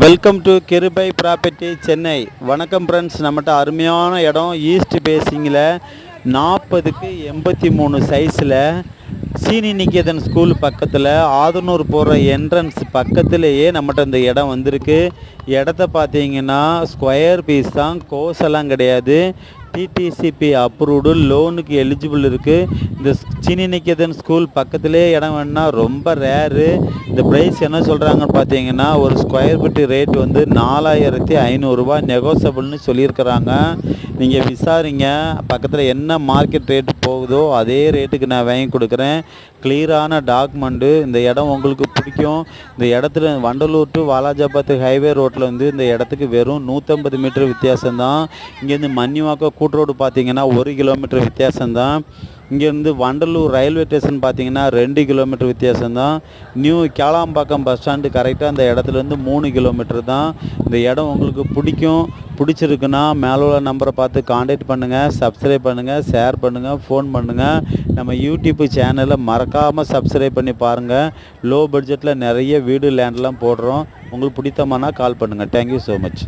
Welcome to கிருபை property Chennai. வணக்கம் friends, நம்மகிட்ட அருமையான இடம் ஈஸ்ட் பேசிங்கில் 40க்கு 83 சைஸில் சீனி நிகேதன் ஸ்கூல் பக்கத்தில் ஆதனூர் போகிற என்ட்ரன்ஸ் பக்கத்துலேயே நம்மகிட்ட இந்த இடம் வந்திருக்கு. இடத்த பார்த்தீங்கன்னா ஸ்கொயர் பீஸ் தான், கோஸெல்லாம் கிடையாது. டிடிசிபி அப்ரூவ்டு, லோனுக்கு எலிஜிபிள் இருக்குது. இந்த சீனி நிகேதன் ஸ்கூல் பக்கத்திலே இடம் வேணுன்னா ரொம்ப ரேரு. இந்த ப்ரைஸ் என்ன சொல்கிறாங்கன்னு பார்த்தீங்கன்னா, ஒரு ஸ்கொயர் ஃபீட்டு ரேட் வந்து 4500 ரூபா நெகோசபிள்னு சொல்லியிருக்கிறாங்க. நீங்கள் விசாரிங்க, பக்கத்தில் என்ன மார்க்கெட் ரேட்டு போகுதோ அதே ரேட்டுக்கு நான் வாங்கி கொடுக்குறேன். கிளியரான டாக்குமெண்ட்டு. இந்த இடம் உங்களுக்கு பிடிக்கும். இந்த இடத்துல வண்டலூர் டு வாலாஜாபாத் ஹைவே ரோட்டில் வந்து இந்த இடத்துக்கு வெறும் 150 மீட்டர் வித்தியாசம்தான். இங்கேருந்து மன்னிவாக்கம் கூட்ரோடு பார்த்தீங்கன்னா 1 கிலோமீட்டர் வித்தியாசம்தான். இங்கேருந்து வண்டலூர் ரயில்வே ஸ்டேஷன் பார்த்தீங்கன்னா 2 கிலோமீட்டர் வித்தியாசம்தான். நியூ கேளாம்பாக்கம் பஸ் ஸ்டாண்டு கரெக்டாக அந்த இடத்துலேருந்து 3 கிலோமீட்டர் தான். இந்த இடம் உங்களுக்கு பிடிச்சிருக்குன்னா மேலே உள்ள நம்பரை பார்த்து காண்டாக்ட் பண்ணுங்கள், சப்ஸ்கிரைப் பண்ணுங்கள், ஷேர் பண்ணுங்கள், ஃபோன் பண்ணுங்கள். நம்ம யூடியூப் சேனலை மறக்காமல் சப்ஸ்கிரைப் பண்ணி பாருங்கள். லோ பட்ஜெட்டில் நிறைய வீடு லேண்ட்லாம் போடுறோம். உங்களுக்கு பிடித்தமானா கால் பண்ணுங்கள். Thank you so much.